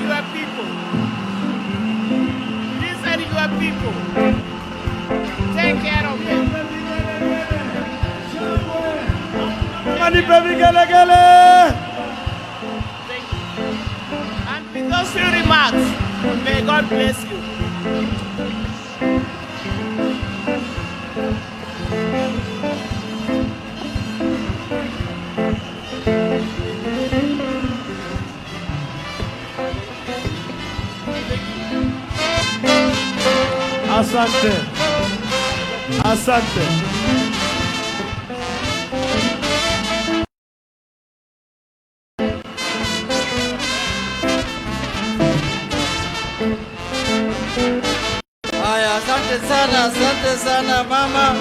your people. These are your people. Take care of them. Thank you. And with those few remarks, may God bless you. Asante. Asante. Haya, asante sana mama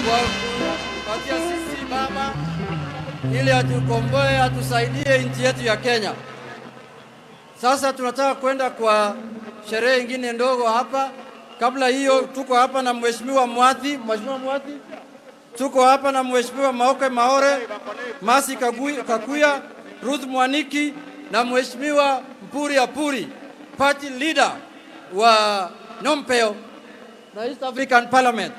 kwa kupatia sisi mama ili atukomboe, atusaidie nchi yetu ya Kenya. Sasa tunataka kwenda kwa sherehe nyingine ndogo hapa. Kabla hiyo tuko hapa na Mheshimiwa Mwathi, tuko hapa na Mheshimiwa Maoke Maore, Masi Kakuya, Ruth Mwaniki na Mheshimiwa Mpuri Apuri, party leader wa Nompeo na East African Parliament.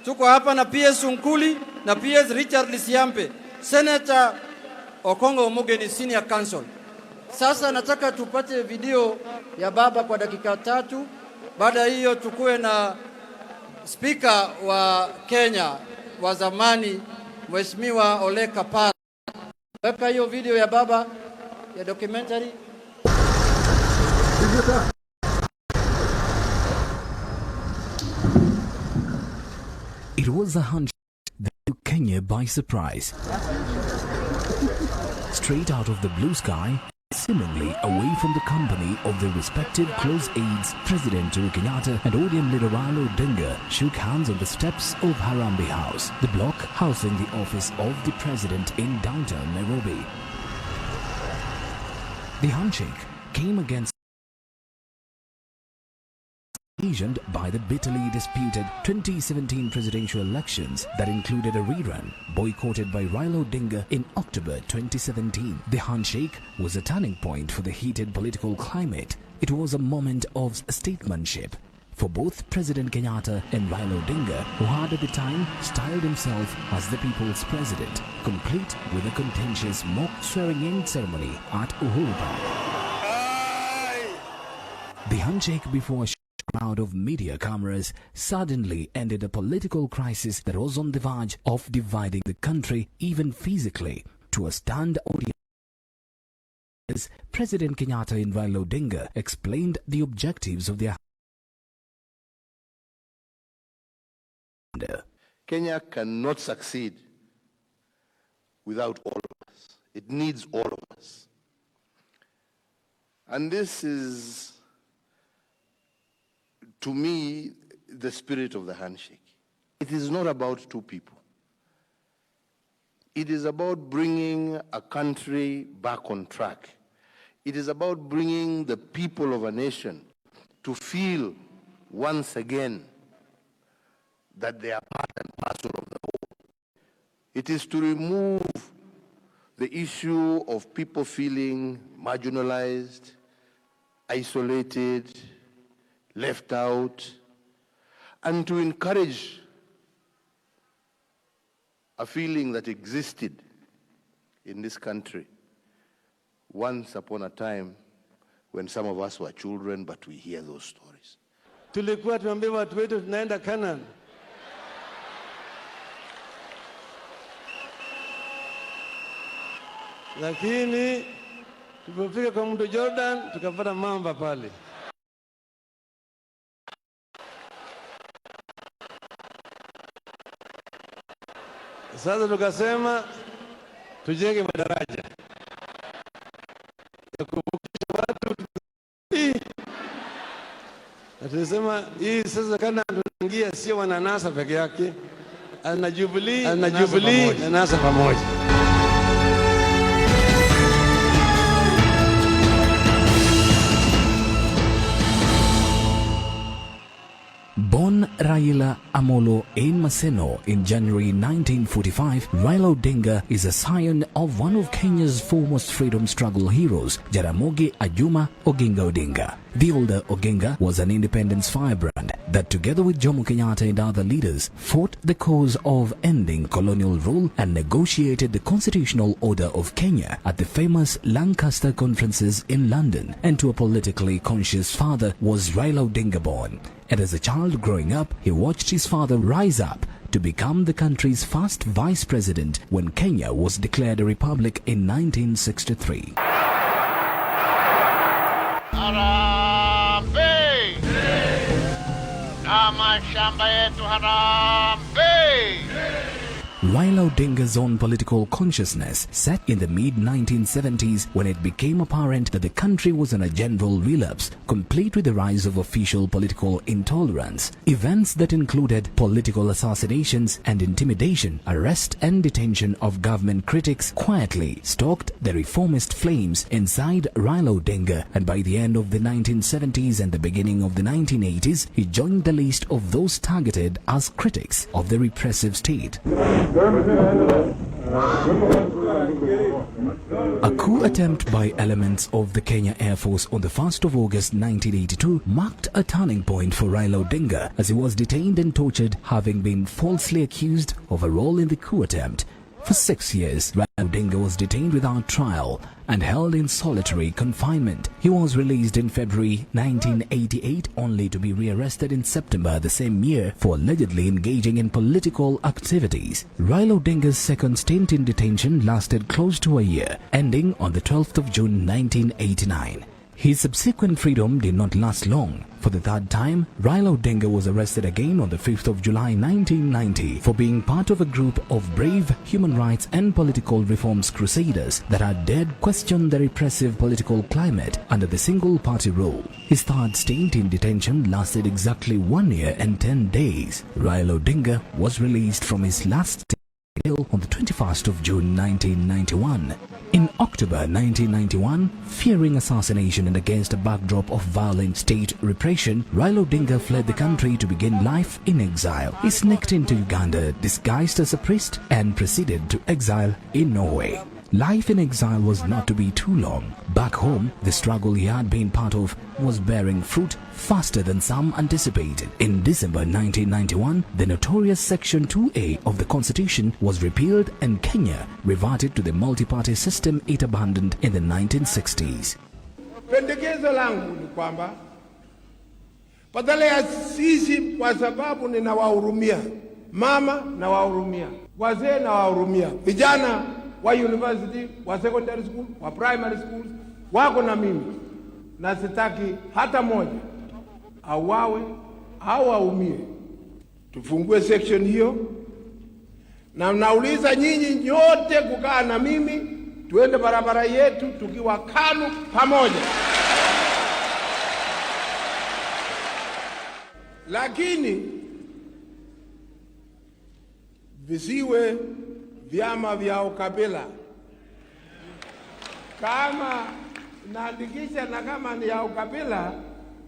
Tuko hapa na PS Unkuli na PS Richard Lisiampe, Senator Okongo Omogeni Senior Counsel. Sasa nataka tupate video ya baba kwa dakika 3. Baada hiyo tukue na speaker wa Kenya wa zamani Mheshimiwa Ole Kapana. Weka hiyo video ya baba ya documentary. It was a handshake that took Kenya by surprise. Straight out of the blue sky, seemingly away from the company of their respective close aides, President Uhuru Kenyatta and ODM leader Raila Odinga shook hands on the steps of Harambee House, the block housing the office of the president in downtown Nairobi. The handshake came against occasioned by the bitterly disputed 2017 presidential elections that included a rerun boycotted by Raila Odinga in October 2017. The handshake was a turning point for the heated political climate. It was a moment of statesmanship for both President Kenyatta and Raila Odinga, who had at the time styled himself as the people's president, complete with a contentious mock swearing-in ceremony at Uhuru Park. The handshake before a crowd of media cameras suddenly ended a political crisis that was on the verge of dividing the country, even physically. To a stunned audience, President Kenyatta and Raila Odinga explained the objectives of their Kenya cannot succeed without all of us. It needs all of us. And this is, to me, the spirit of the handshake. It is not about two people. It is about bringing a country back on track. It is about bringing the people of a nation to feel once again that they are part and parcel of the whole. It is to remove the issue of people feeling marginalized, isolated, left out, and to encourage a feeling that existed in this country once upon a time when some of us were children, but we hear those stories. Tulikuwa tuambia watu wetu tunaenda Canaan. Lakini tulipofika kwa mto Jordan tukapata mamba pale. Sasa tukasema tujenge madaraja ya kuvukisha watu. Na tulisema hii sasa kana tunaingia sio wananasa peke yake, ana Jubilee na NASA pamoja. Born Raila Amolo Ain Maseno in January 1945, Raila Odinga is a scion of one of Kenya's foremost freedom struggle heroes, Jaramogi Oginga Odinga. The older Oginga was an independence firebrand that together with Jomo Kenyatta and other leaders fought the cause of ending colonial rule and negotiated the constitutional order of Kenya at the famous Lancaster conferences in London. And to a politically conscious father was Raila Odinga born. And as a child growing up, he watched his father rise up to become the country's first vice president when Kenya was declared a republic in 1963. Harambee! Kama shamba yetu harambee! Raila Odinga's own political consciousness set in the mid-1970s when it became apparent that the country was on a general relapse, complete with the rise of official political intolerance. Events that included political assassinations and intimidation, arrest and detention of government critics quietly stoked the reformist flames inside Raila Odinga, and by the end of the 1970s and the beginning of the 1980s, he joined the list of those targeted as critics of the repressive state. A coup attempt by elements of the Kenya Air Force on the 1st of August 1982 marked a turning point for Raila Odinga as he was detained and tortured, having been falsely accused of a role in the coup attempt. For 6 years, Raila Odinga was detained without trial and held in solitary confinement. He was released in February 1988 only to be rearrested in September the same year for allegedly engaging in political activities. Raila Odinga's second stint in detention lasted close to a year, ending on the 12th of June 1989. His subsequent freedom did not last long. For the third time, Raila Odinga was arrested again on the 5th of July 1990 for being part of a group of brave human rights and political reforms crusaders that had dared question the repressive political climate under the single-party rule. His third stint in detention lasted exactly 1 year and 10 days. Raila Odinga was released from his last on the 21st of June 1991. In October 1991, fearing assassination and against a backdrop of violent state repression, Raila Odinga fled the country to begin life in exile. He sneaked into Uganda disguised as a priest and proceeded to exile in Norway. Life in exile was not to be too long. Back home, the struggle he had been part of was bearing fruit faster than some anticipated. In December 1991, the notorious Section 2A of the Constitution was repealed and Kenya reverted to the multi-party system it abandoned in the 1960s. Pendekezo langu ni kwamba badala ya sisi, kwa sababu ninawahurumia mama, nawahurumia wazee, nawahurumia vijana wa university, wa secondary school, wa primary school, wako na mimi, na sitaki hata moja awawe au aumie. Tufungue section hiyo, na nauliza nyinyi nyote kukaa na mimi, tuende barabara yetu tukiwa KANU pamoja. Lakini visiwe vyama vya ukabila. Kama naandikisha na kama ni ya ukabila,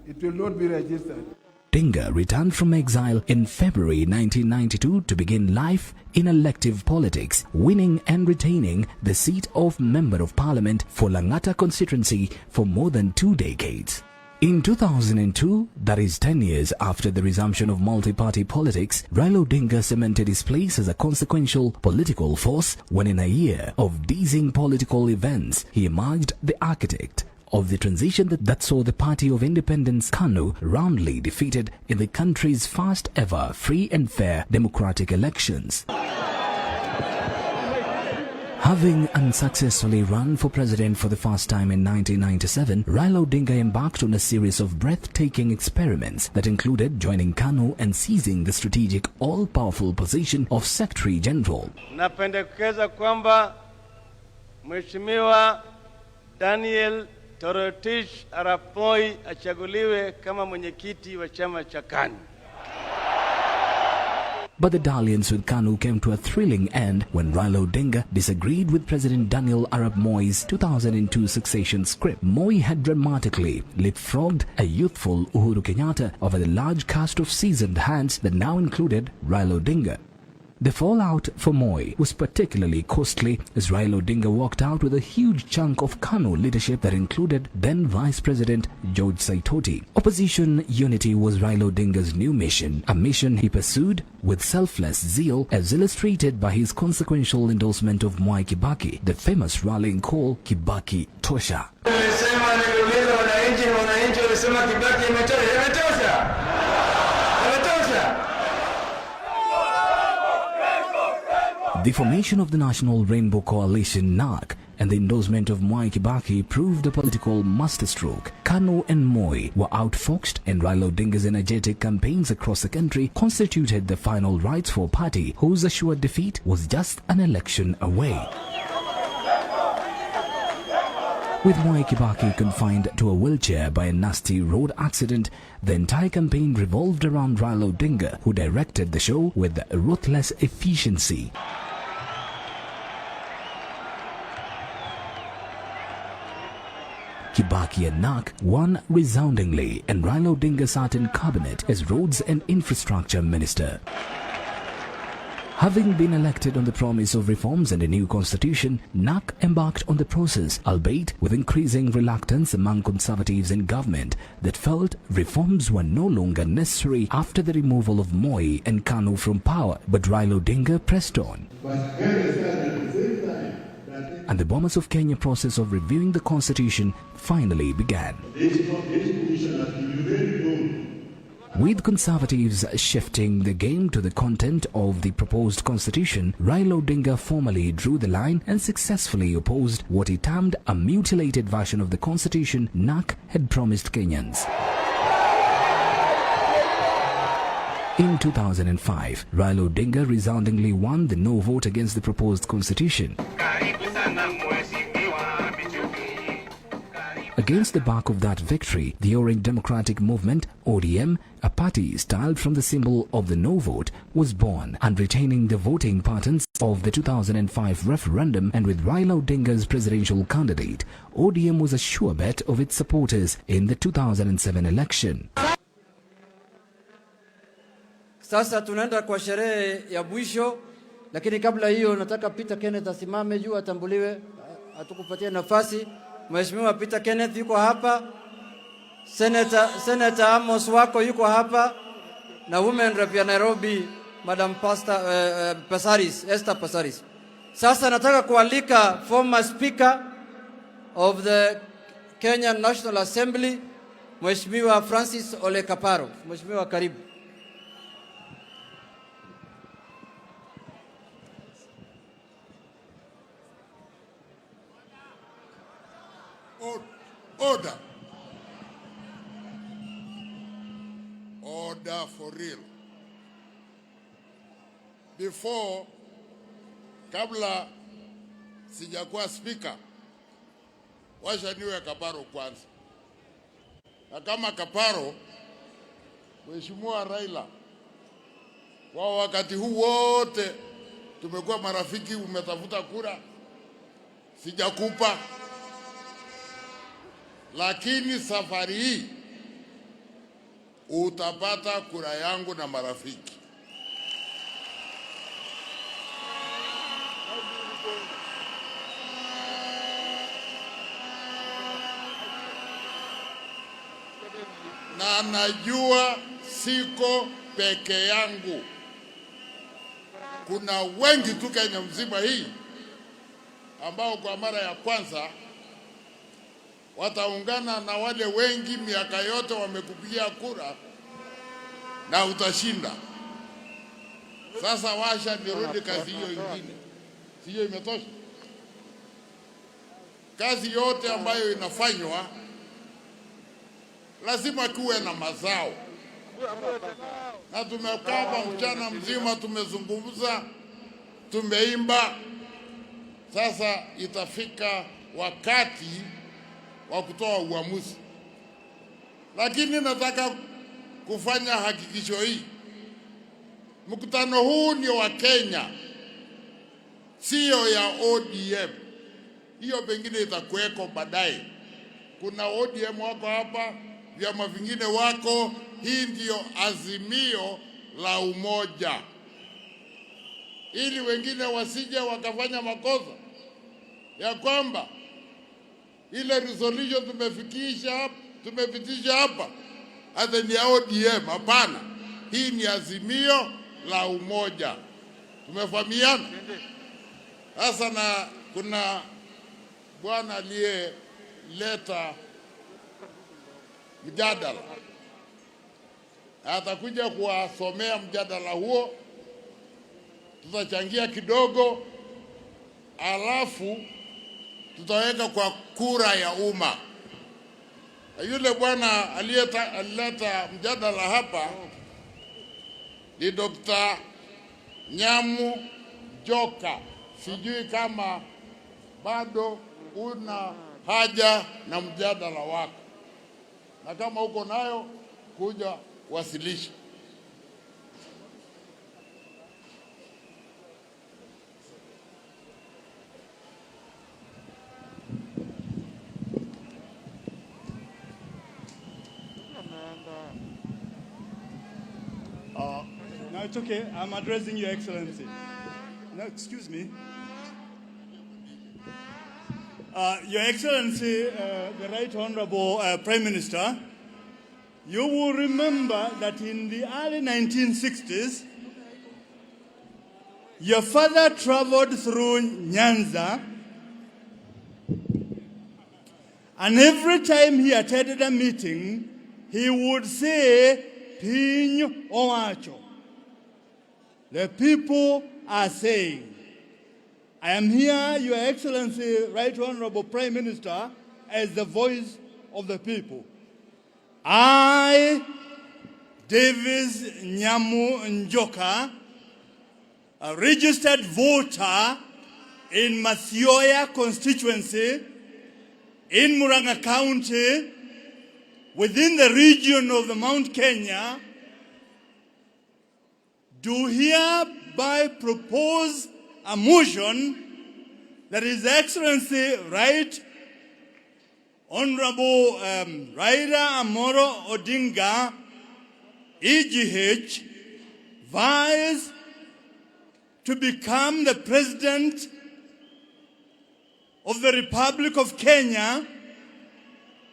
it will not be registered. Odinga returned from exile in February 1992 to begin life in elective politics, winning and retaining the seat of Member of Parliament for Langata constituency for more than 2 decades. In 2002, that is 10 years after the resumption of multi-party politics, Raila Odinga cemented his place as a consequential political force when in a year of dizzying political events, he emerged the architect of the transition that saw the Party of Independence KANU roundly defeated in the country's first ever free and fair democratic elections. Having unsuccessfully run for president for the first time in 1997, Raila Odinga embarked on a series of breathtaking experiments that included joining KANU and seizing the strategic all-powerful position of Secretary General. Napendekeza kwamba Mheshimiwa Daniel Toroitich Arap Moi achaguliwe kama mwenyekiti wa chama cha KANU. But the dalliance with KANU came to a thrilling end when Raila Odinga disagreed with President Daniel Arap Moi's 2002 succession script. Moi had dramatically leapfrogged a youthful Uhuru Kenyatta over the large cast of seasoned hands that now included Raila Odinga. The fallout for Moi was particularly costly as Raila Odinga walked out with a huge chunk of KANU leadership that included then Vice President George Saitoti. Opposition unity was Raila Odinga's new mission, a mission he pursued with selfless zeal as illustrated by his consequential endorsement of Mwai Kibaki, the famous rallying call Kibaki Tosha. The formation of the National Rainbow Coalition (NARC) and the endorsement of Mwai Kibaki proved a political masterstroke. KANU and Moi were outfoxed, and Raila Odinga's energetic campaigns across the country constituted the final rites for a party whose assured defeat was just an election away. With Mwai Kibaki confined to a wheelchair by a nasty road accident, the entire campaign revolved around Raila Odinga, who directed the show with ruthless efficiency. Kibaki and NARC won resoundingly, and Raila Odinga sat in cabinet as Roads and Infrastructure Minister. Having been elected on the promise of reforms and a new constitution, NARC embarked on the process, albeit with increasing reluctance among conservatives in government that felt reforms were no longer necessary after the removal of Moi and KANU from power. But Raila Odinga pressed on. And the Bomas of Kenya process of reviewing the constitution finally began. With conservatives shifting the game to the content of the proposed constitution, Raila Odinga formally drew the line and successfully opposed what he termed a mutilated version of the constitution NARC had promised Kenyans. In 2005, Raila Odinga resoundingly won the no vote against the proposed constitution. Against the back of that victory, the Orange Democratic Movement, ODM, a party styled from the symbol of the no vote, was born, and retaining the voting patterns of the 2005 referendum, and with Raila Odinga's presidential candidate, ODM was a sure bet of its supporters in the 2007 election. Sasa tunaenda kwa sherehe ya mwisho, lakini kabla hiyo nataka Peter Kenneth asimame juu atambuliwe, atukupatie nafasi. Mheshimiwa Peter Kenneth yuko hapa, Senator Amos wako yuko hapa, na Women Rep ya Nairobi Madam Pasaris, Esther Pasaris. Sasa nataka kualika former Speaker of the Kenyan National Assembly, Mheshimiwa Francis Ole Kaparo. Mheshimiwa, karibu. Order. Order for real. Before, kabla sijakuwa speaker, washa niwe Kaparo kwanza. Na kama Kaparo, Mheshimiwa Raila, kwa wakati huu wote tumekuwa marafiki, umetafuta kura, sijakupa. Lakini safari hii utapata kura yangu na marafiki. Na najua siko peke yangu. Kuna wengi tu Kenya mzima hii ambao kwa mara ya kwanza wataungana na wale wengi miaka yote wamekupigia kura na utashinda. Sasa washa nirudi kazi hiyo ingine. Sio imetosha? Kazi yote ambayo inafanywa lazima kuwe na mazao. Na tumekaa mchana mzima tumezungumza, tumeimba. Sasa itafika wakati wa kutoa uamuzi. Lakini nataka kufanya hakikisho hii Mkutano huu ni wa Kenya, sio ya ODM. Hiyo pengine itakuweko baadaye. Kuna ODM wako hapa, vyama vingine wako. Hii ndio azimio la umoja, ili wengine wasije wakafanya makosa ya kwamba ile resolution tumepitisha hapa hata ni ya ODM. Hapana, hii ni azimio la umoja. Tumefahamiana? Sasa na kuna bwana aliyeleta mjadala, atakuja kuwasomea mjadala huo, tutachangia kidogo, alafu tutaweka kwa kura ya umma. Yule bwana alileta mjadala hapa ni Dr. Nyamu Joka. Sijui kama bado una haja na mjadala wako, na kama uko nayo kuja wasilisha. No, it's okay. I'm addressing Your Excellency. No, excuse me. Your Excellency, the Right Honorable Prime Minister, you will remember that in the early 1960s, your father traveled through Nyanza, and every time he attended a meeting, he would say, Piny Owacho. The people are saying. I am here, Your Excellency, Right Honorable Prime Minister, as the voice of the people. I, Davis Nyamu Njoka, a registered voter in Mathioya constituency in Murang'a County, within the region of the Mount Kenya, do hereby propose a motion that His Excellency Right Honorable Raila Odinga, EGH, vies to become the President of the Republic of Kenya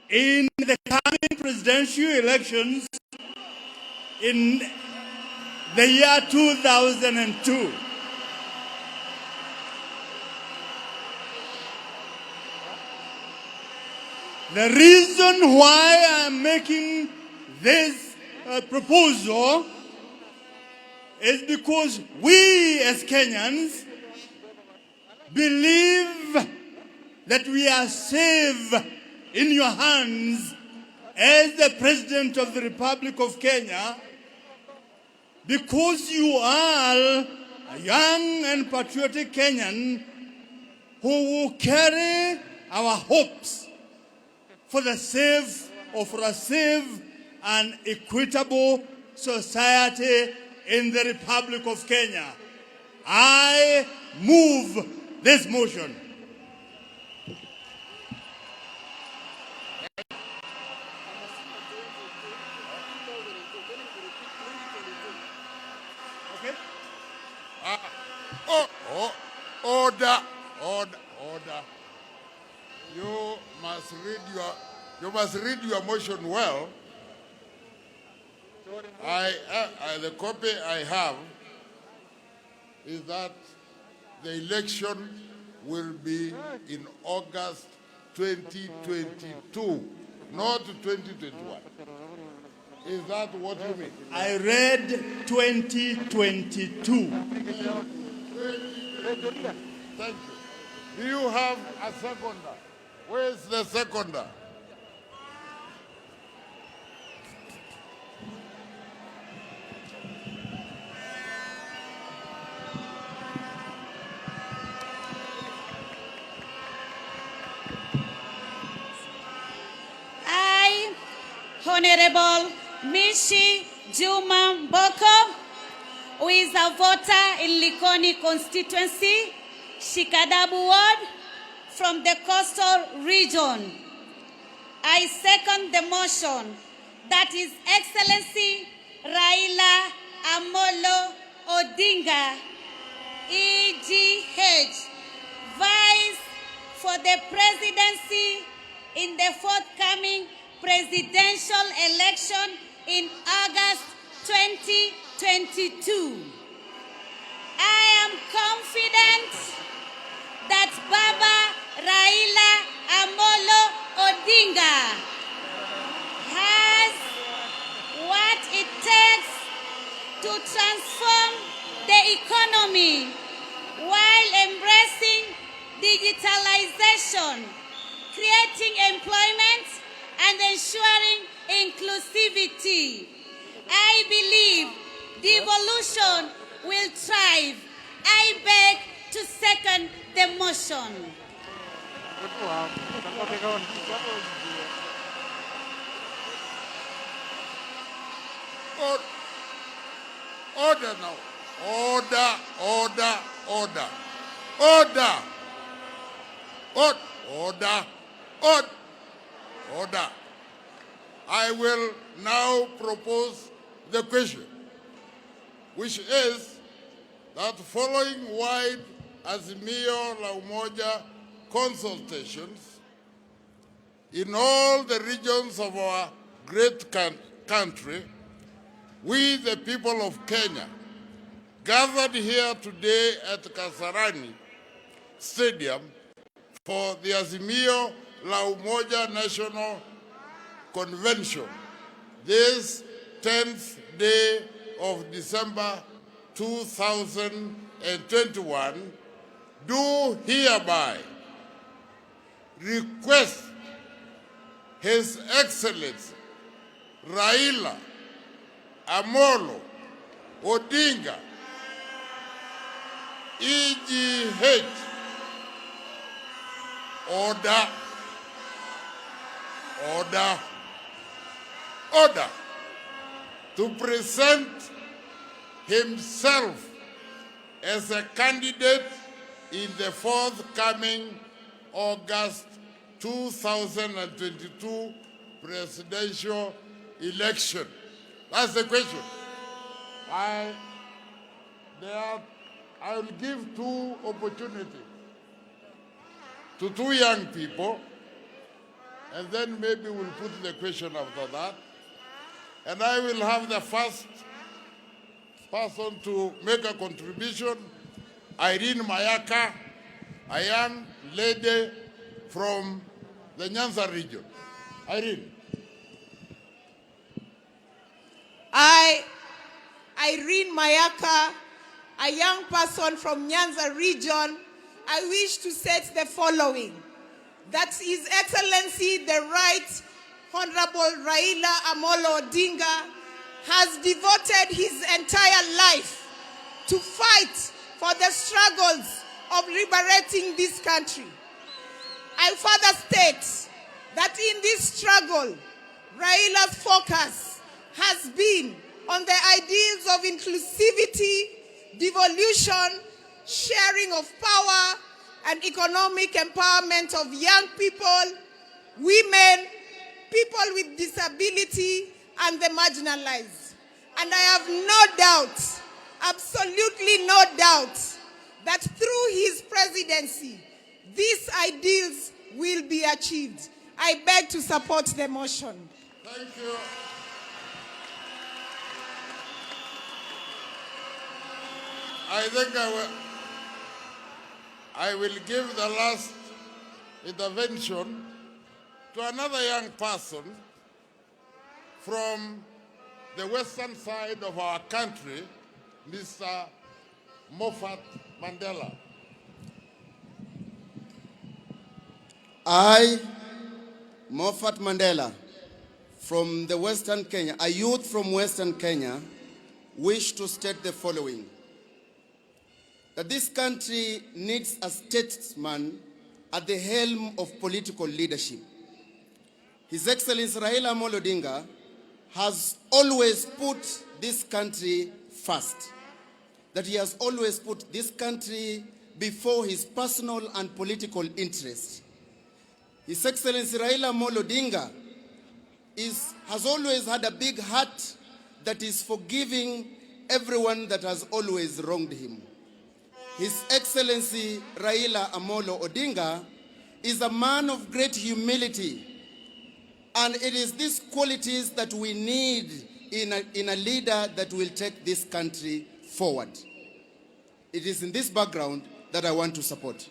in the coming presidential elections in the year 2002. The reason why I'm making this proposal is because we as Kenyans believe that we are safe in your hands as the President of the Republic of Kenya, because you are a young and patriotic Kenyan who will carry our hopes for a safe and equitable society in the Republic of Kenya. I move this motion. Okay? Order. You must read your motion well. The copy I have is that the election will be in August 2022, not 2021. Is that what you mean? I read 2022. Thank you. Do you have a seconder? Where is the seconder? Honorable Mishi Juma Mboko, who is a voter in Likoni constituency, Shikadabu ward, from the coastal region. I second the motion that His Excellency Raila Amolo Odinga, EGH, vies for the presidency in the forthcoming presidential election in August 2022. I am confident that Baba Raila Amolo Odinga has what it takes to transform the economy while embracing digitalization, creating employment, and ensuring inclusivity. I believe devolution will thrive. I beg to second the motion. Order now. Order, order, order. Order. Order. Order. Order. I will now propose the question, which is that following wide Azimio la Umoja consultations in all the regions of our great country, we, the people of Kenya, gathered here today at Kasarani Stadium for the Azimio la Umoja National Convention, this 10th day of December 2021, do hereby request His Excellency Raila Amolo Odinga, EGH, order, order, order, to present himself as a candidate in the forthcoming August 2022 presidential election. That's the question. I will give two opportunities to two young people, and then maybe we'll put the question after that. And I will have the first person to make a contribution, Irene Mayaka, a young lady from the Nyanza region. Irene. Irene Mayaka, a young person from Nyanza region, I wish to state the following: that His Excellency the Right Honorable Raila Amolo Odinga has devoted his entire life to fight for the struggles of liberating this country. I further state that in this struggle, Raila's focus has been on the ideals of inclusivity, devolution, sharing of power, and economic empowerment of young people, women, people with disability, and the marginalized. And I have no doubt, absolutely no doubt, that through his presidency, these ideals will be achieved. I beg to support the motion. Thank you. I think I will give the last intervention to another young person from the western side of our country, Mr. Moffat Mandela. I, Moffat Mandela, from the Western Kenya, a youth from Western Kenya, wish to state the following: that this country needs a statesman at the helm of political leadership. His Excellency Raila Odinga has always put this country first. that he has always put this country before his personal and political interests. His Excellency Raila Odinga has always had a big heart that is forgiving everyone that has always wronged him. His Excellency Raila Amolo Odinga is a man of great humility, and it is these qualities that we need in a leader that will take this country forward. It is in this background that I want to support. Thank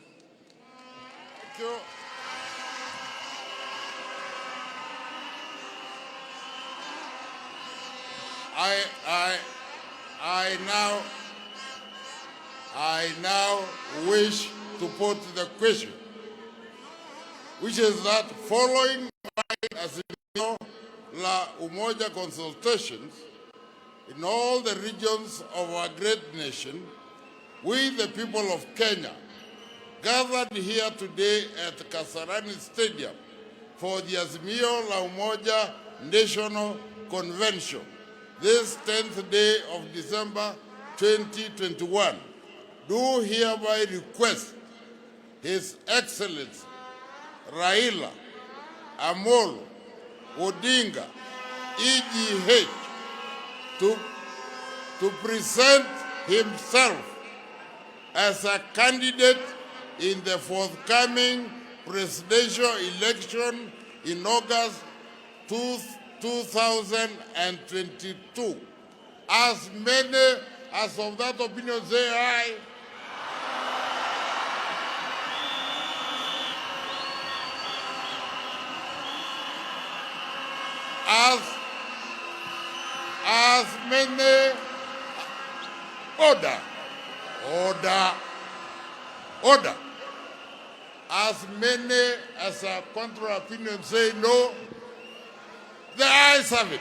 you. I now wish to put the question, which is that following as you know, La Umoja consultations in all the regions of our great nation, we, the people of Kenya, gathered here today at Kasarani Stadium for the Azimio La Umoja National Convention, this 10th day of December 2021, do hereby request His Excellency Raila Amolo Odinga, EGH, to present himself as a candidate in the forthcoming presidential election in August 2022. As many as of that opinion say aye. As many, order. As many as a contrary opinion say no, the ayes have it.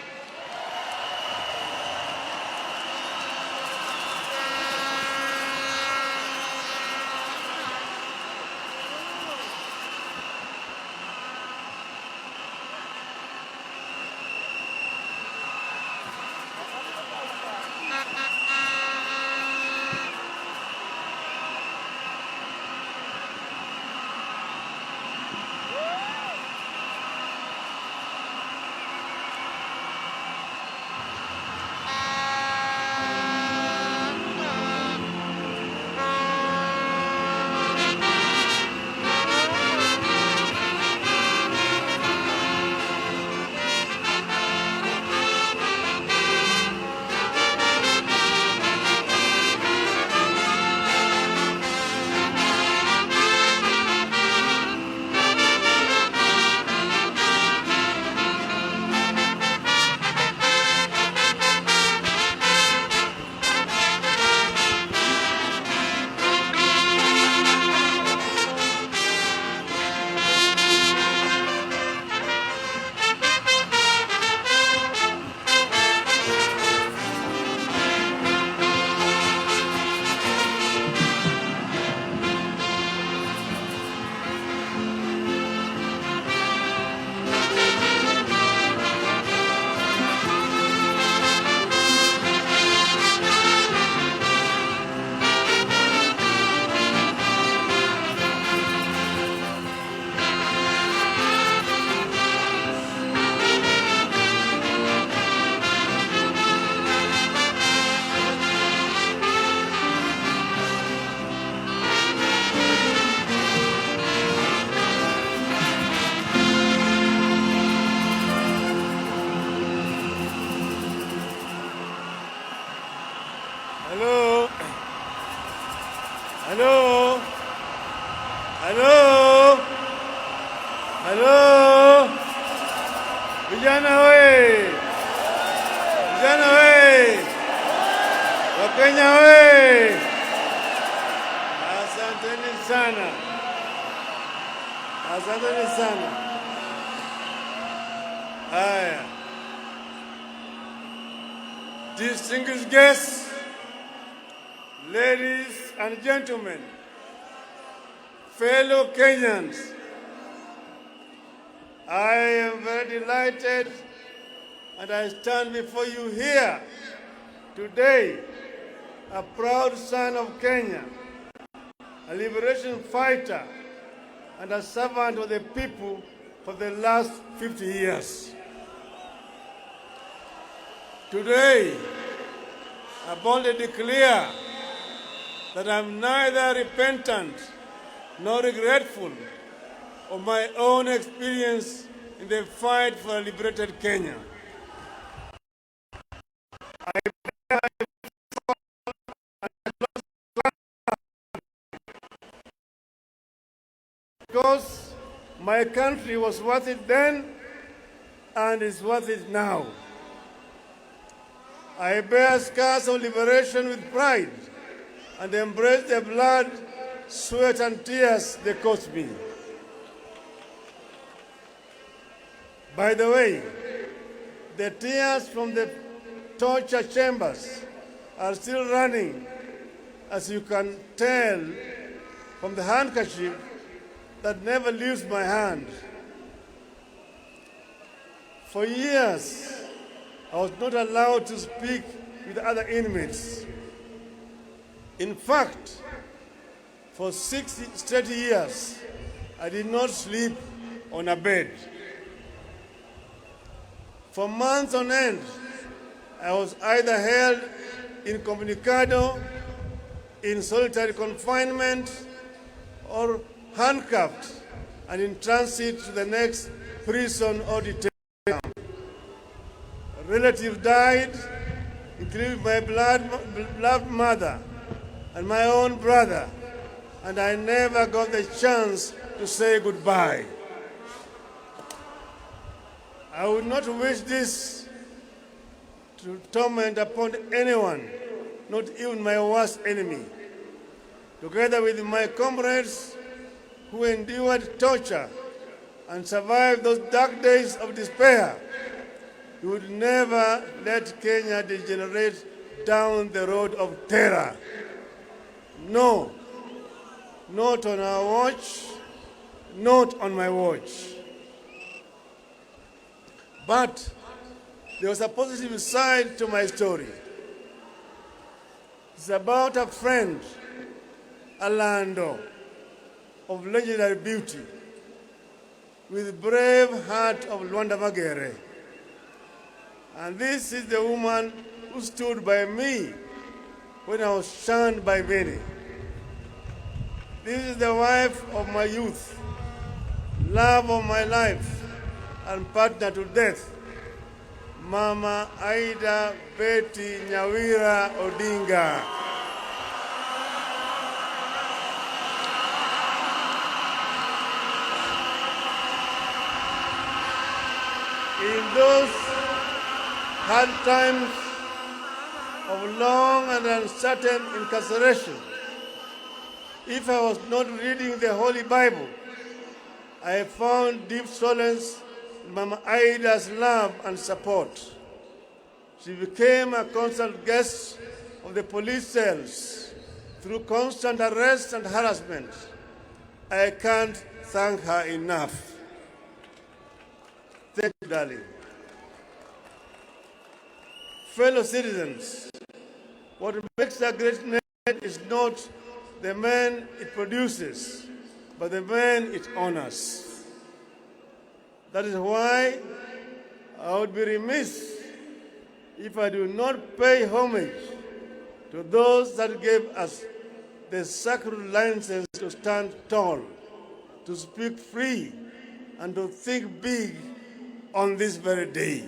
Vijana we! Vijana we! Wakenya we! Asanteni sana. Asanteni sana. Haya. Distinguished guests, ladies and gentlemen, fellow Kenyans, I am very delighted and I stand before you here today a proud son of Kenya, a liberation fighter, and a servant of the people for the last 50 years. Today, I boldly declare that I'm neither repentant nor regretful of my own experience in the fight for a liberated Kenya. Because my country was worth it then and is worth it now. I bear scars of liberation with pride and embrace the blood, sweat, and tears they cost me. By the way, the tears from the torture chambers are still running, as you can tell from the handkerchief that never leaves my hand. For years, I was not allowed to speak with other inmates. In fact, for 60 straight years, I did not sleep on a bed. For months on end, I was either held incommunicado, in solitary confinement, or handcuffed and in transit to the next prison or detention camp. A relative died, including my beloved mother and my own brother, and I never got the chance to say goodbye. I would not wish this to torment upon anyone, not even my worst enemy. Together with my comrades who endured torture and survived those dark days of despair, we would never let Kenya degenerate down the road of terror. No, not on our watch, not on my watch. But there was a positive side to my story. It's about a friend, Alando, of legendary beauty, with brave heart of Luanda Magere. And this is the woman who stood by me when I was shunned by many. This is the wife of my youth, love of my life, and partner to death, Mama Aida Betty Nyawira Odinga. In those hard times of long and uncertain incarceration, if I was not reading the Holy Bible, I found deep solace in Mama Aida's love and support. She became a constant guest of the police cells through constant arrest and harassment. I can't thank her enough. Thank you, darling. Fellow citizens, what makes a great nation is not the man it produces, but the man it honors. That is why I would be remiss if I do not pay homage to those that gave us the sacred license to stand tall, to speak free, and to think big on this very day.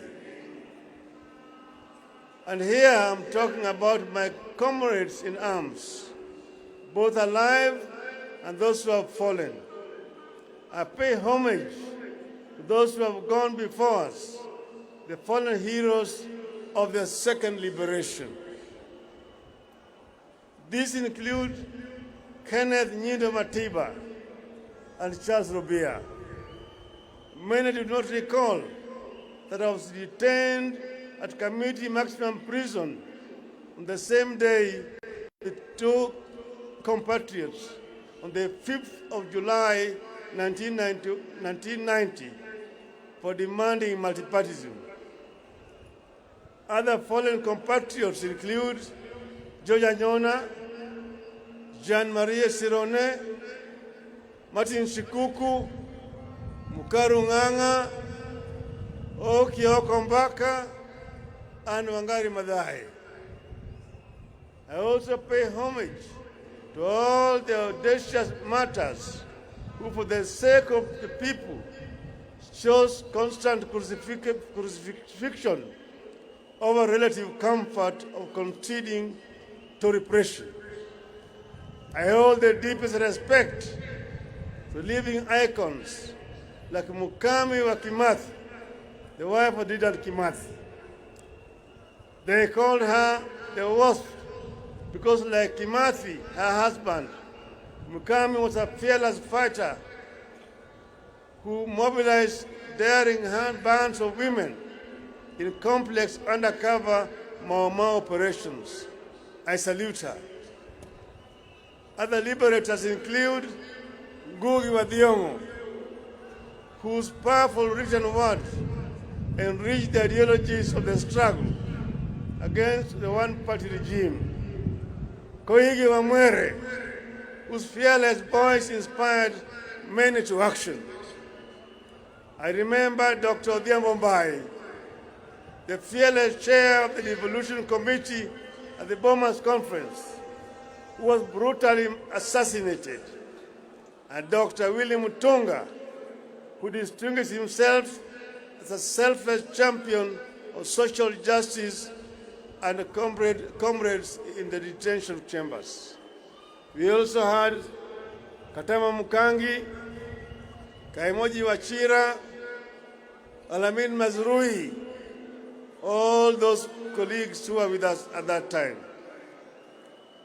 And here I'm talking about my comrades in arms, both alive and those who have fallen. I pay homage to those who have gone before us, the fallen heroes of the second liberation. These include Kenneth Nyindo Matiba and Charles Rubia. Many do not recall that I was detained at Community Maximum Prison on the same day with two compatriots on the 5th of July 1990 for demanding multipartyism. Other fallen compatriots include Georgia Nyona, Jean Marie Sirone, Martin Shikuku, Mukaru Nganga, Okioko Mbaka, and Wangari Maathai. I also pay homage to all the audacious martyrs who, for the sake of the people, chose constant crucifixion over relative comfort of conceding to repression. I hold the deepest respect to living icons like Mukami wa Kimathi, the wife of Dedan Kimathi. They called her the worst because, like Kimathi, her husband, Mukami was a fearless fighter who mobilized daring bands of women in complex undercover Mau Mau operations. I salute her. Other liberators include Ngugi wa Thiong'o, whose powerful written words enriched the ideologies of the struggle against the one-party regime. Koigi wa Mwere, whose fearless voice inspired many to action. I remember Dr. Odhiambo Mbai, the fearless chair of the Devolution Committee at the Bomas Conference, who was brutally assassinated, and Dr. William Mutunga, who distinguished himself as a selfless champion of social justice and comrades in the detention chambers. We also had Katama Mukangi, Kaimoji Wachira, Alamin Mazrui, all those colleagues who were with us at that time.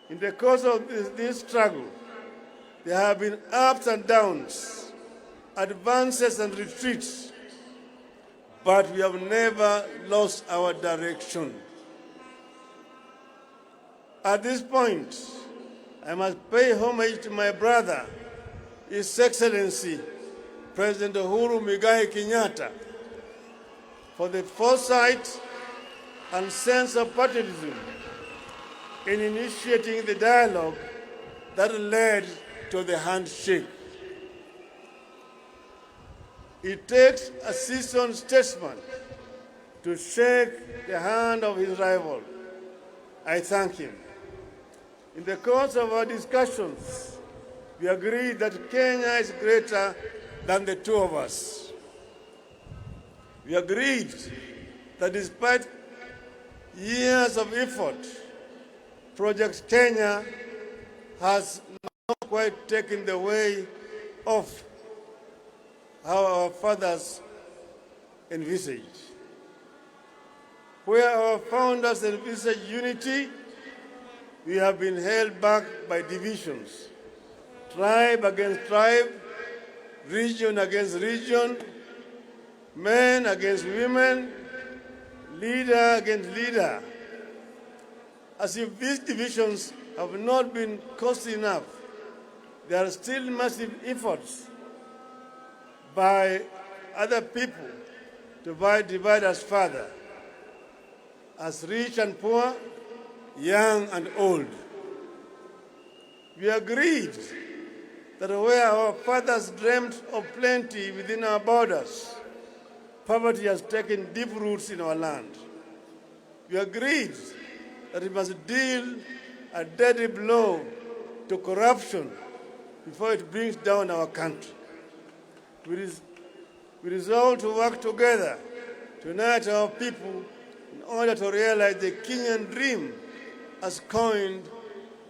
In the course of this struggle, there have been ups and downs, advances and retreats, but we have never lost our direction. At this point, I must pay homage to my brother, His Excellency, President Uhuru Muigai Kenyatta, for the foresight and sense of patriotism in initiating the dialogue that led to the handshake. It takes a seasoned statesman to shake the hand of his rival. I thank him. In the course of our discussions, we agreed that Kenya is greater than the two of us. We agreed that despite years of effort, Project Kenya has not quite taken the way of how our fathers envisaged. Where our founders envisaged unity, we have been held back by divisions, tribe against tribe, region against region, men against women, leader against leader. As if these divisions have not been costly enough, there are still massive efforts by other people to divide us further, as rich and poor, young and old. We agreed that where our fathers dreamt of plenty within our borders, poverty has taken deep roots in our land. We agreed that we must deal a deadly blow to corruption before it brings down our country. We resolved to work together to unite our people in order to realize the Kenyan dream as coined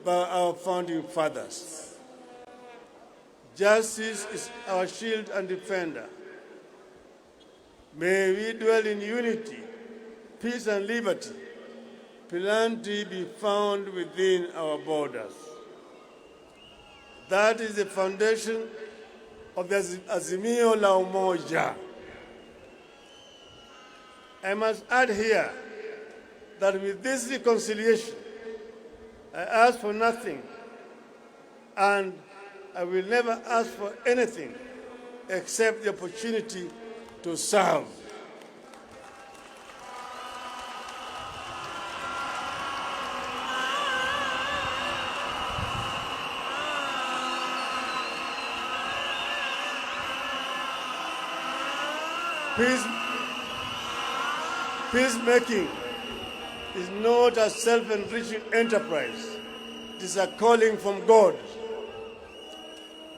by our founding fathers. Justice is our shield and defender. May we dwell in unity, peace and liberty. Plenty be found within our borders. That is the foundation of the Azimio la Umoja. I must add here that with this reconciliation, I ask for nothing, and I will never ask for anything except the opportunity to serve. Peacemaking is not a self-enriching enterprise. It is a calling from God.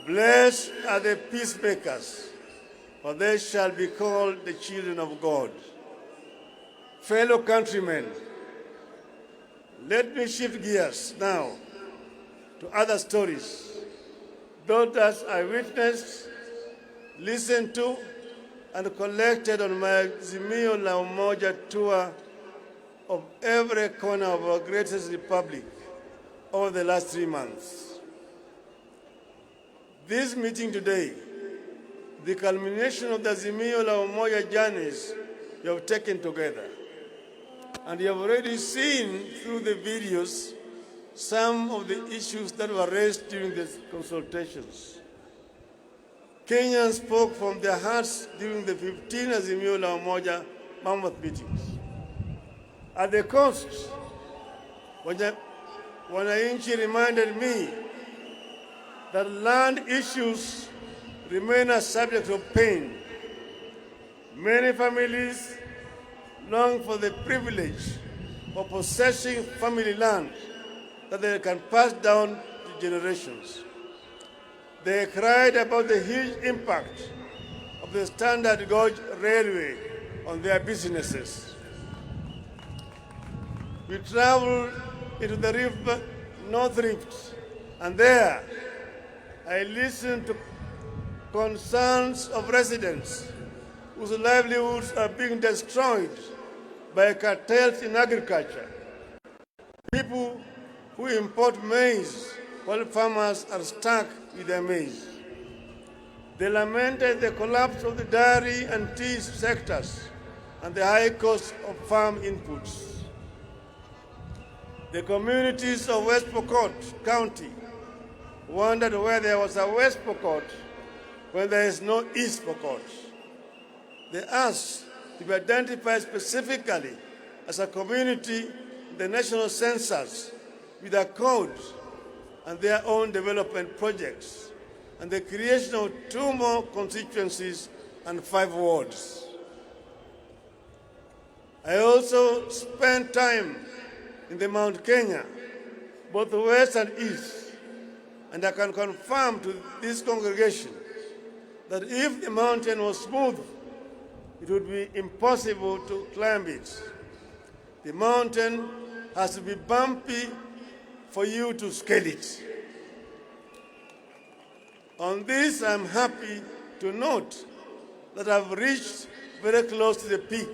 Blessed are the peacemakers, for they shall be called the children of God. Fellow countrymen, let me shift gears now to other stories. Those that I witnessed, listened to, and collected on my Azimio la Umoja tour of every corner of our greatest republic over the last 3 months. This meeting today, the culmination of the Azimio la Umoja journeys you have taken together. And you have already seen through the videos some of the issues that were raised during the consultations. Kenyans spoke from their hearts during the 15 Azimio la Umoja Mammoth meetings. At the coast, wananchi reminded me that land issues remain a subject of pain. Many families long for the privilege of possessing family land that they can pass down to generations. They cried about the huge impact of the standard gauge railway on their businesses. We traveled into the river North Rift, and there I listened to concerns of residents whose livelihoods are being destroyed by cartels in agriculture. People who import maize while farmers are stuck with their maize. They lamented the collapse of the dairy and tea sectors and the high cost of farm inputs. The communities of West Pokot County wondered where there was a West Pokot when there is no East Pokot. They asked to be identified specifically as a community in the national census with a code and their own development projects, and the creation of 2 more constituencies and 5 wards. I also spent time in the Mount Kenya, both west and east, and I can confirm to this congregation that if the mountain was smooth, it would be impossible to climb it. The mountain has to be bumpy for you to scale it. On this, I'm happy to note that I've reached very close to the peak.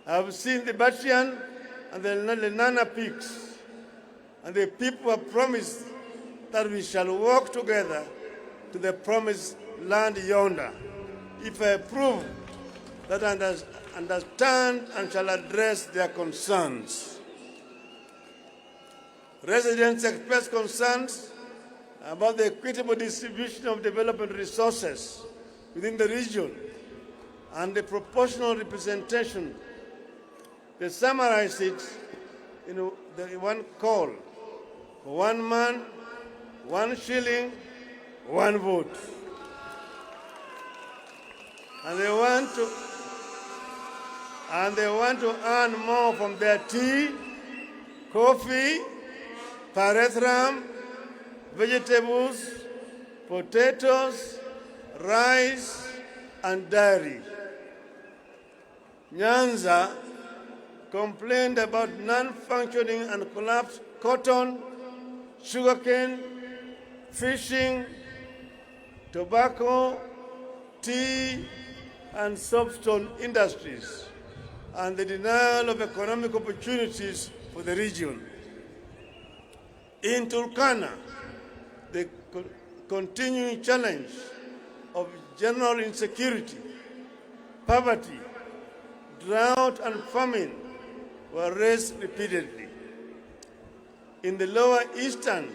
I've seen the Batian and the Lenana peaks, and the people have promised that we shall walk together to the promised land yonder, if I prove that I understand and shall address their concerns. Residents express concerns about the equitable distribution of development resources within the region and the proportional representation. They summarize it in the one call: 1 man, 1 shilling, 1 vote. And they want to earn more from their tea, coffee, pyrethrum, vegetables, potatoes, rice, and dairy. Nyanza complained about non-functioning and collapsed cotton, sugarcane, fishing, tobacco, tea, and soapstone industries, and the denial of economic opportunities for the region. In Turkana, the continuing challenge of general insecurity, poverty, drought, and famine were raised repeatedly. In the lower eastern,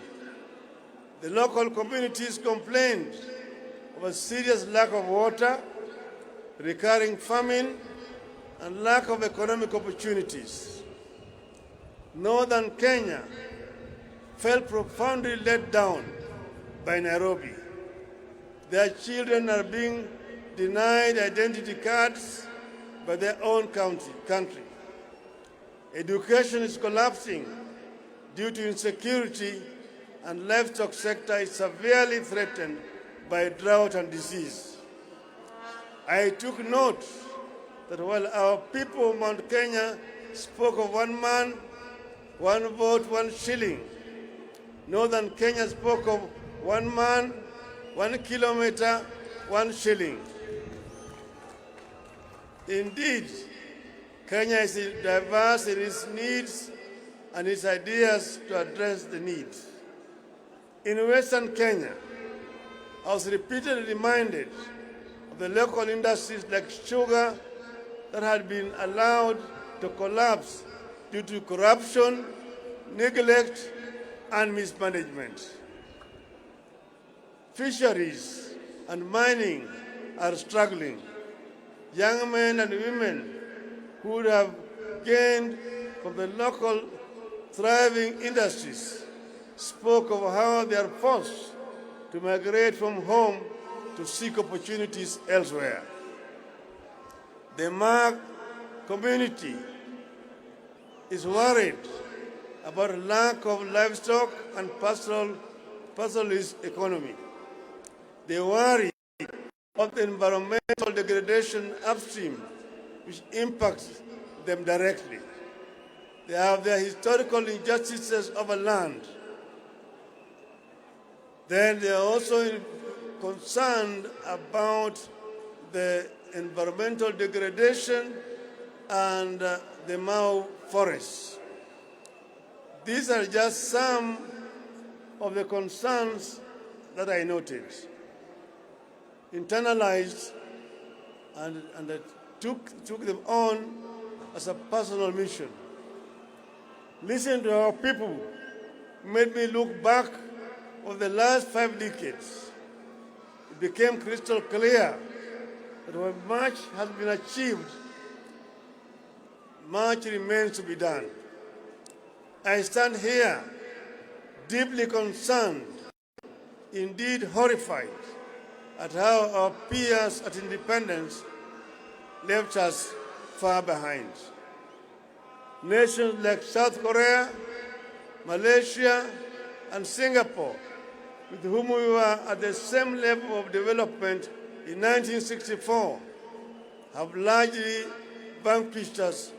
the local communities complained of a serious lack of water, recurring famine, and lack of economic opportunities. Northern Kenya felt profoundly let down by Nairobi. Their children are being denied identity cards by their own country. Education is collapsing due to insecurity, and livestock sector is severely threatened by drought and disease. I took note that while our people of Mount Kenya spoke of 1 man, 1 vote, 1 shilling, Northern Kenya spoke of 1 man, 1 kilometer, 1 shilling. Indeed, Kenya is diverse in its needs and its ideas to address the needs. In Western Kenya, I was repeatedly reminded of the local industries like sugar that had been allowed to collapse due to corruption, neglect, and mismanagement. Fisheries and mining are struggling. Young men and women who would have gained from the local thriving industries spoke of how they are forced to migrate from home to seek opportunities elsewhere. The Mag community is worried about a lack of livestock and pastoralist economy. They worry about the environmental degradation upstream, which impacts them directly. They have their historical injustices over land. Then they are also concerned about the environmental degradation and the Mau forests. These are just some of the concerns that I noted, internalized, and I took them on as a personal mission. Listening to our people made me look back over the last 5 decades. It became crystal clear that while much has been achieved, much remains to be done. I stand here deeply concerned, indeed horrified, at how our peers at independence left us far behind. Nations like South Korea, Malaysia, and Singapore, with whom we were at the same level of development in 1964, have largely vanquished us,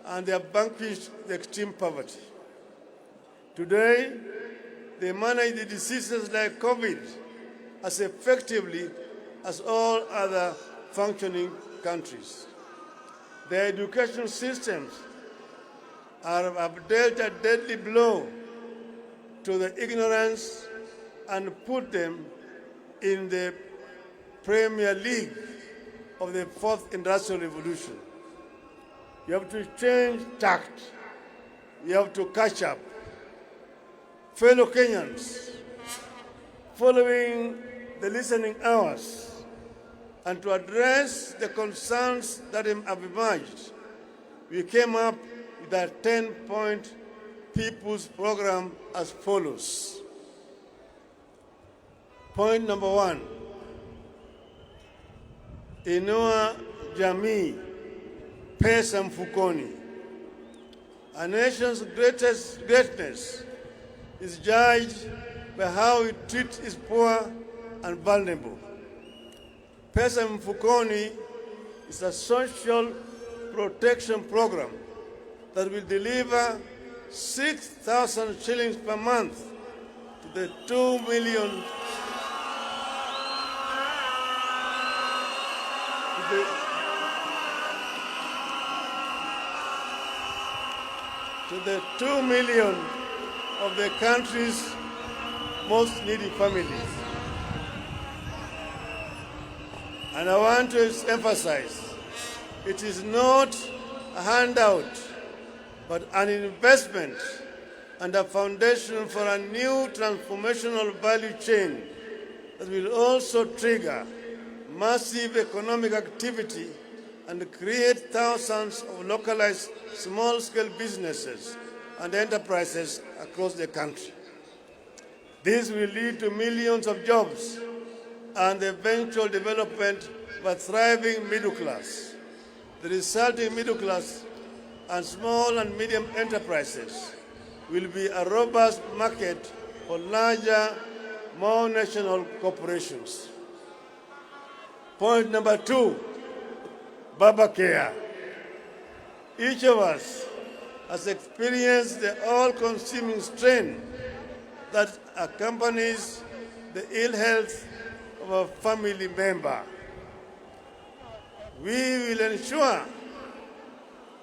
and they have vanquished the extreme poverty. Today, they manage the diseases like COVID as effectively as all other functioning countries. Their education systems have dealt a deadly blow to the ignorance and put them in the Premier League of the 4th Industrial Revolution. You have to change tact. You have to catch up. Fellow Kenyans, following the listening hours and to address the concerns that have emerged, we came up with a 10-point people's program as follows. Point number 1, inua jamii, pesa mfukoni. A nation's greatness is judged by how it treats its poor and vulnerable. Pesa mfukoni is a social protection program that will deliver 6,000 shillings per month to the 2 million to the 2 million of the country's most needy families. And I want to emphasize, it is not a handout, but an investment and a foundation for a new transformational value chain that will also trigger massive economic activity and create thousands of localized small-scale businesses and enterprises across the country. This will lead to millions of jobs and the eventual development of a thriving middle class. The resulting middle class and small and medium enterprises will be a robust market for larger, more national corporations. Point number 2, Baba Care. Each of us has experienced the all-consuming strain that accompanies the ill health of a family member. We will ensure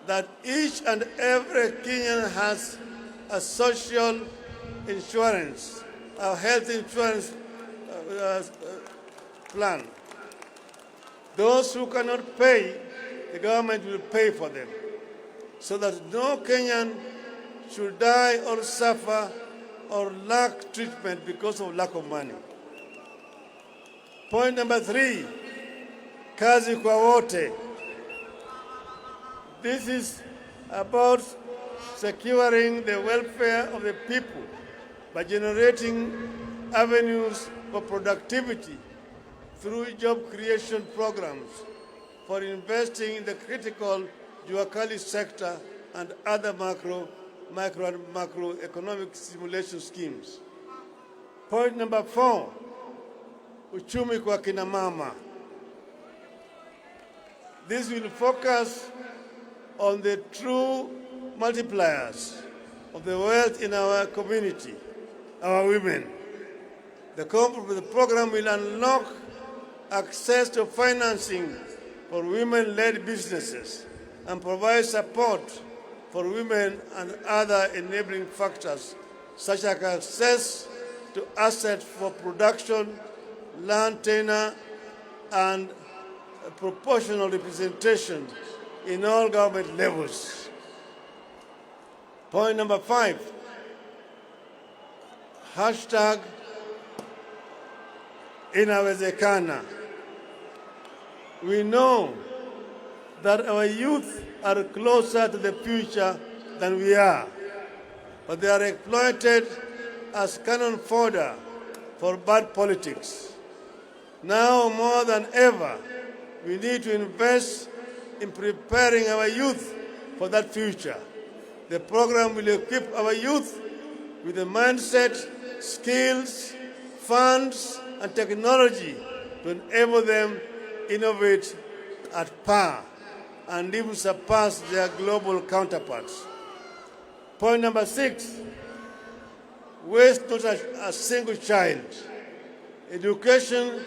that each and every Kenyan has a social insurance, a health insurance plan. Those who cannot pay, the government will pay for them, so that no Kenyan should die or suffer or lack treatment because of lack of money. Point number 3, kazi kwa wote. This is about securing the welfare of the people by generating avenues for productivity through job creation programs, for investing in the critical Juakali sector and other micro and macroeconomic stimulation schemes. Point number 4, uchumi kwa kina mama. This will focus on the true multipliers of the wealth in our community, our women. The program will unlock access to financing for women-led businesses and provide support for women and other enabling factors, such as access to assets for production, land tenure, and proportional representation in all government levels. Point number 5, hashtag inawezekana. We know that our youth are closer to the future than we are, but they are exploited as cannon fodder for bad politics. Now more than ever, we need to invest in preparing our youth for that future. The program will equip our youth with the mindset, skills, funds, and technology to enable them innovate at par and even surpass their global counterparts. Point number 6, waste not a single child. Education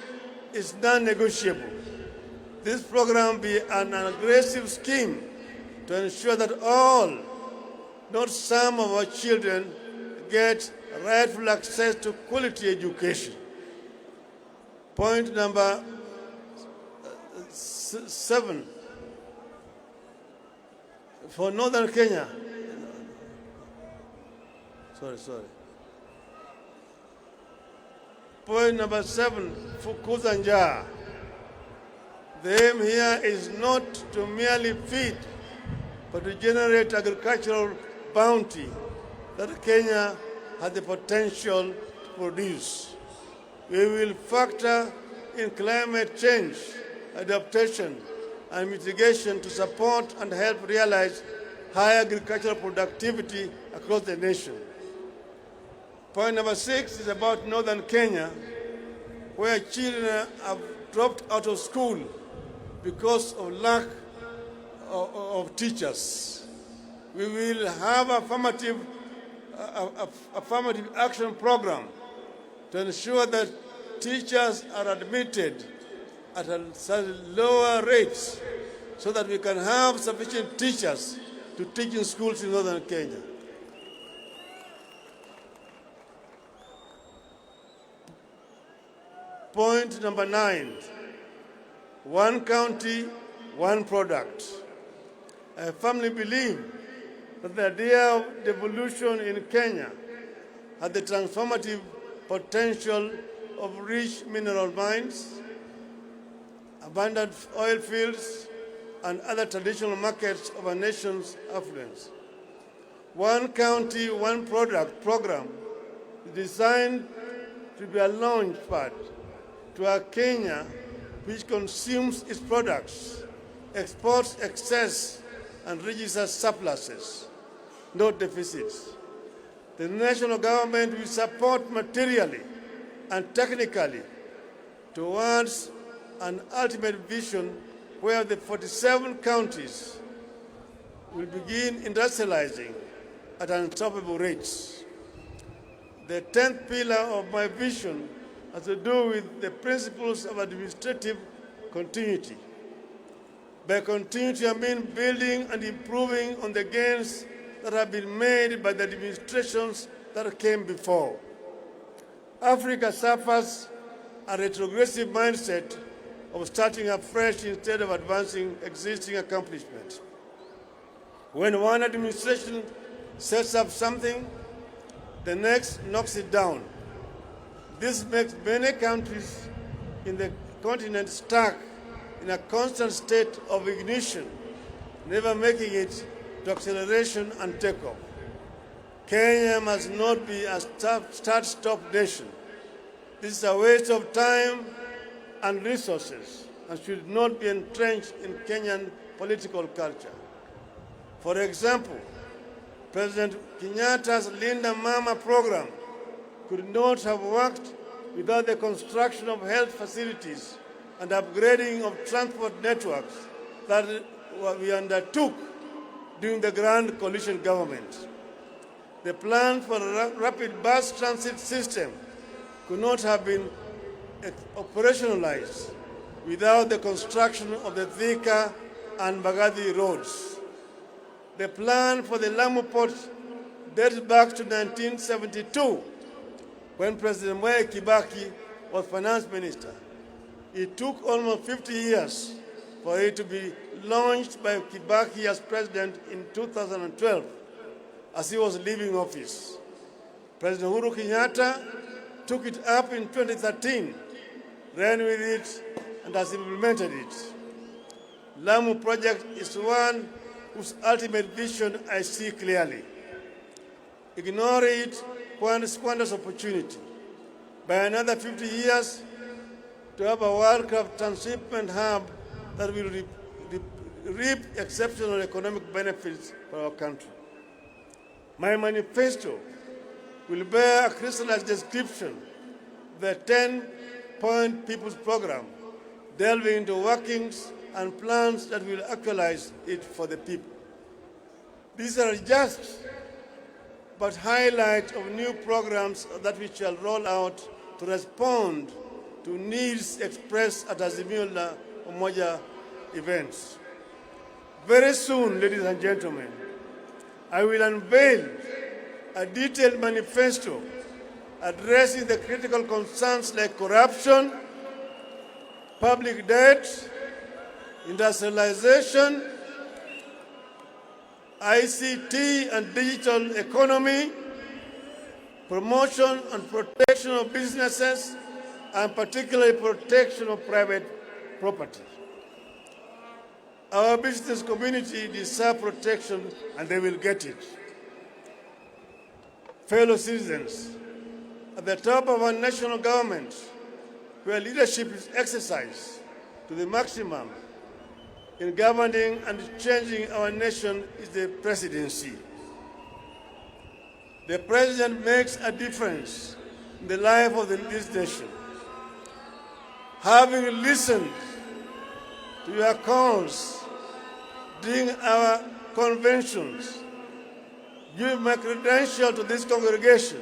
is non-negotiable. This program will be an aggressive scheme to ensure that all, not some of our children, get rightful access to quality education. Point number 7, for Northern Kenya. Sorry. Point number 7, fukuza njaa. The aim here is not to merely feed, but to generate agricultural bounty that Kenya has the potential to produce. We will factor in climate change, adaptation, and mitigation to support and help realize high agricultural productivity across the nation. Point number 6 is about Northern Kenya, where children have dropped out of school because of lack of teachers. We will have affirmative action program to ensure that teachers are admitted at a lower rates so that we can have sufficient teachers to teach in schools in Northern Kenya. Point number 9, one county, one product. I firmly believe that the idea of devolution in Kenya has the transformative potential of rich mineral mines, abundant oil fields, and other traditional markets of our nation's affluence. One county, one product program is designed to be a launch pad to a Kenya which consumes its products, exports excess, and registers surpluses, not deficits. The national government will support materially and technically towards an ultimate vision where the 47 counties will begin industrializing at unstoppable rates. The 10th pillar of my vision has to do with the principles of administrative continuity. By continuity, I mean building and improving on the gains that have been made by the administrations that came before. Africa suffers a retrogressive mindset of starting afresh instead of advancing existing accomplishments. When one administration sets up something, the next knocks it down. This makes many countries in the continent stuck in a constant state of ignition, never making it to acceleration and takeoff. Kenya must not be a start-stop nation. This is a waste of time and resources and should not be entrenched in Kenyan political culture. For example, President Kenyatta's Linda Mama program could not have worked without the construction of health facilities and upgrading of transport networks that we undertook during the Grand Coalition government. The plan for a rapid bus transit system could not have been operationalized without the construction of the Thika and Mbagathi roads. The plan for the Lamu port dates back to 1972, when President Mwai Kibaki was finance minister. It took almost 50 years for it to be launched by Kibaki as president in 2012, as he was leaving office. President Uhuru Kenyatta took it up in 2013, ran with it, and has implemented it. Lamu project is one whose ultimate vision I see clearly. Ignoring it squanders opportunity. By another 50 years, to have a world-class transshipment hub that will reap exceptional economic benefits for our country. My manifesto will bear a crystallized description of the 10-point People's Program, delving into workings and plans that will actualize it for the people. These are just but highlight of new programs that we shall roll out to respond to needs expressed at Azimio la Umoja events. Very soon, ladies and gentlemen, I will unveil a detailed manifesto addressing the critical concerns like corruption, public debt, industrialization, ICT and digital economy, promotion and protection of businesses, and particularly protection of private property. Our business community deserves protection, and they will get it. Fellow citizens, at the top of our national government, where leadership is exercised to the maximum in governing and changing our nation, is the presidency. The president makes a difference in the life of this nation. Having listened to your calls during our conventions, giving my credential to this congregation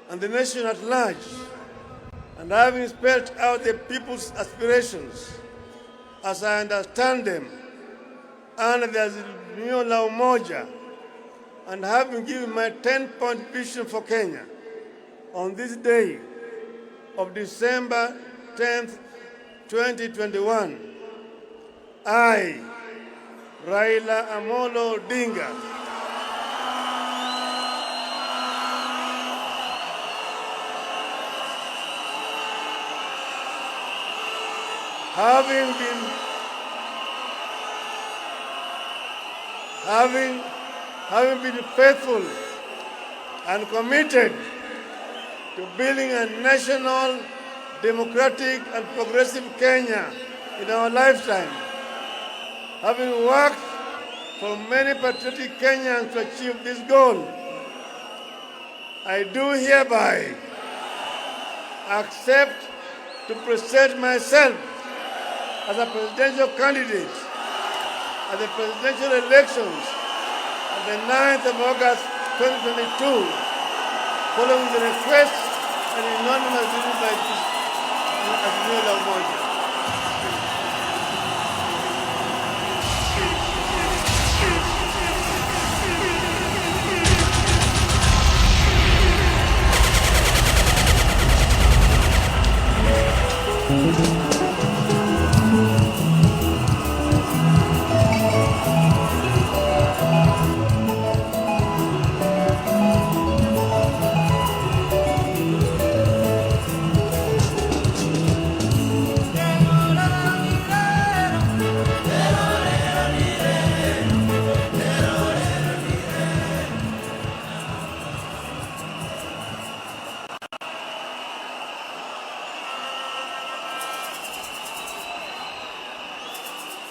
and the nation at large, and having spelled out the people's aspirations as I understand them under the Azimio la Umoja, and having given my 10-point vision for Kenya on this day of December 10th, 2021, I, Raila Odinga, having been faithful and committed to building a national democratic and progressive Kenya in our lifetime. Having worked for many patriotic Kenyans to achieve this goal, I do hereby accept to present myself as a presidential candidate at the presidential elections on the 9th of August 2022, following the request and anonymous decision by Raila Odinga.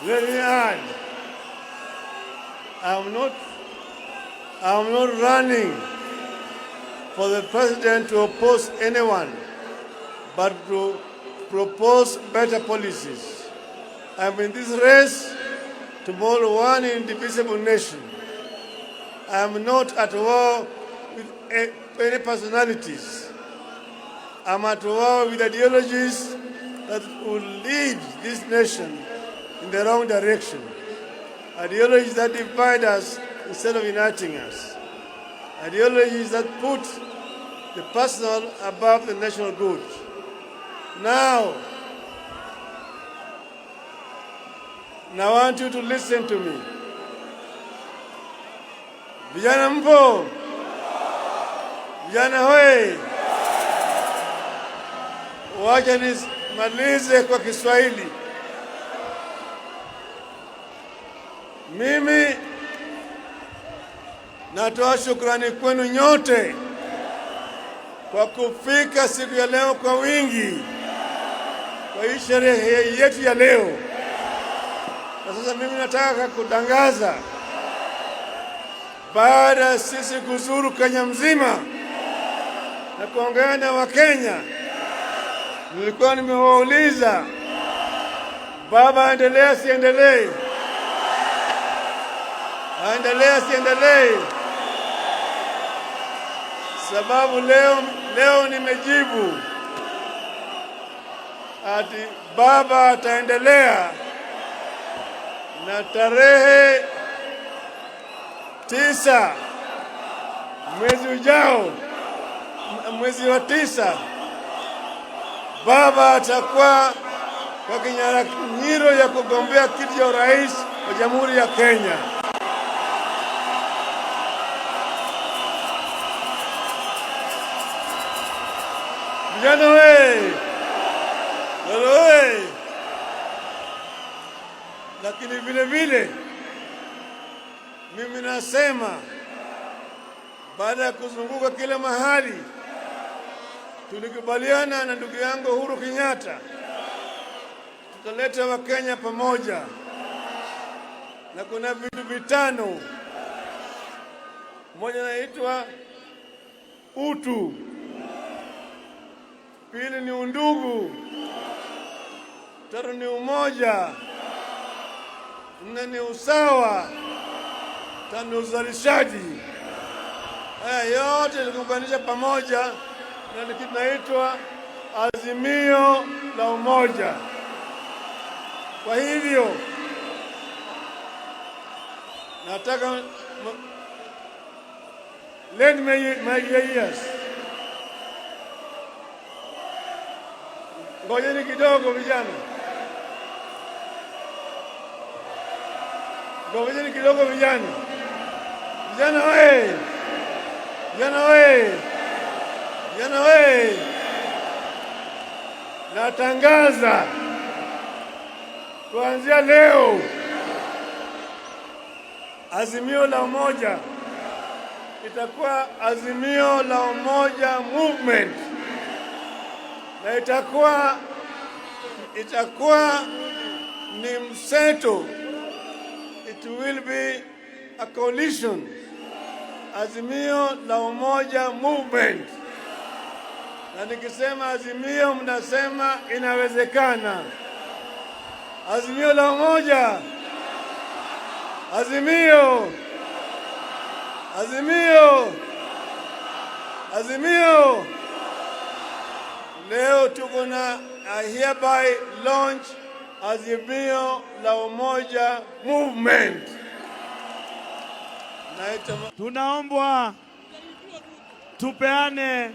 Let me add, I'm not running for the president to oppose anyone, but to propose better policies. I'm in this race to mold one indivisible nation. I'm not at war with any personalities. I'm at war with ideologies that will lead this nation in the wrong direction. Ideologies that divide us instead of uniting us. Ideologies that put the personal above the national good. Now, I want you to listen to me. Vijana mpo? Vijana hoi? Wacha nimalize kwa Kiswahili. Mimi natoa shukrani kwenu nyote kwa kufika siku ya leo kwa wingi kwa hii sherehe yetu ya leo. Na sasa mimi nataka kutangaza, baada ya sisi kuzuru Kenya mzima na kuongea na Wakenya, nilikuwa nimewauliza, baba aendelee siendelee? Aendelee siendelee? Sababu leo nimejibu ati baba ataendelea, na tarehe 9 mwezi ujao, mwezi wa 9, baba atakuwa kwa kinyang'anyiro ya kugombea kiti cha urais wa Jamhuri ya Kenya. Vijana we! Wewe! Lakini vile vile mimi nasema, baada ya kuzunguka kila mahali, tulikubaliana na ndugu yangu Uhuru Kenyatta tutaleta Wakenya pamoja, na kuna vitu vitano. Moja naitwa utu, pili ni undugu, tatu ni umoja, nne ni usawa, tano ni uzalishaji. Haya yote tuliunganisha pamoja na kitu kinaitwa azimio la umoja. Kwa hivyo nataka lend my ears. Ngojeni kidogo vijana. Ngojeni kidogo vijana. Vijana we! Vijana we! Vijana we! Natangaza kuanzia leo azimio la umoja itakuwa azimio la umoja movement. na itakuwa ni mseto. It will be a coalition. Azimio la Umoja movement. Na nikisema azimio mnasema inawezekana. Azimio la Umoja. Azimio. Azimio. Azimio. Leo tuko na hereby launch Azimio la Umoja movement. Tunaombwa tupeane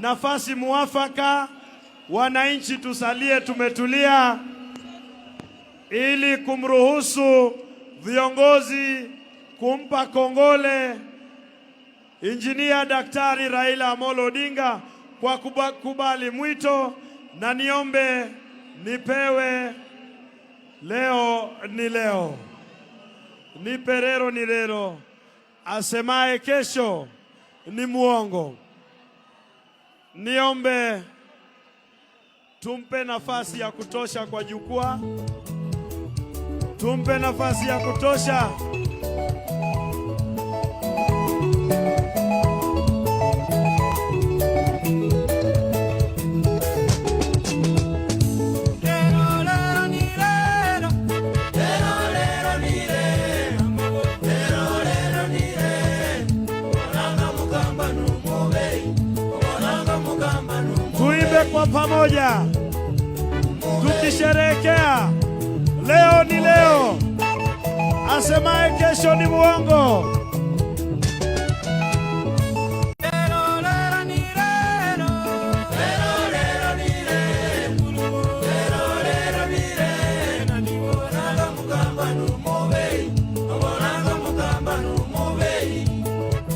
nafasi muafaka, wananchi tusalie tumetulia ili kumruhusu viongozi kumpa kongole Injinia Daktari Raila Odinga kwa kubali mwito, na niombe nipewe leo ni leo, nipe leo ni leo, asemaye kesho ni muongo. Niombe tumpe nafasi ya kutosha kwa jukwaa, tumpe nafasi ya kutosha. Tuimbe kwa pamoja tukisherehekea leo ni leo, asemaye kesho ni muongo.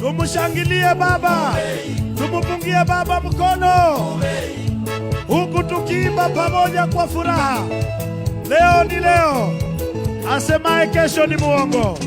Tumushangilie baba, tumupungie baba mkono, huku tukiimba pamoja kwa furaha. Leo ni leo, asemaye kesho ni muongo.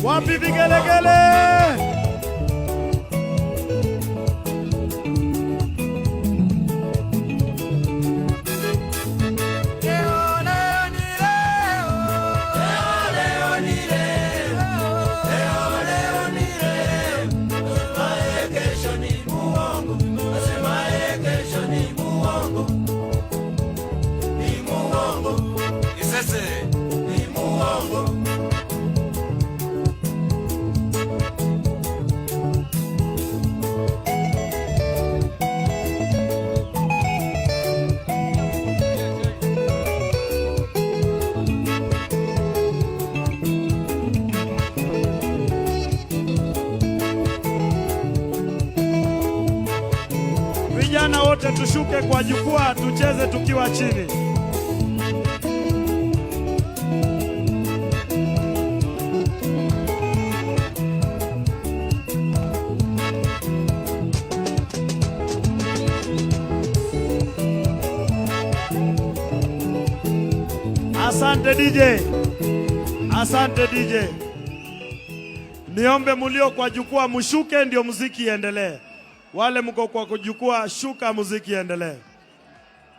Wapi vigelegele? Vijana wote tushuke kwa jukwaa, tucheze tukiwa chini. Asante DJ. Asante DJ. Niombe mulio kwa jukwaa mushuke ndio muziki iendelee. Wale mko kwa jukwaa shuka, muziki iendelee.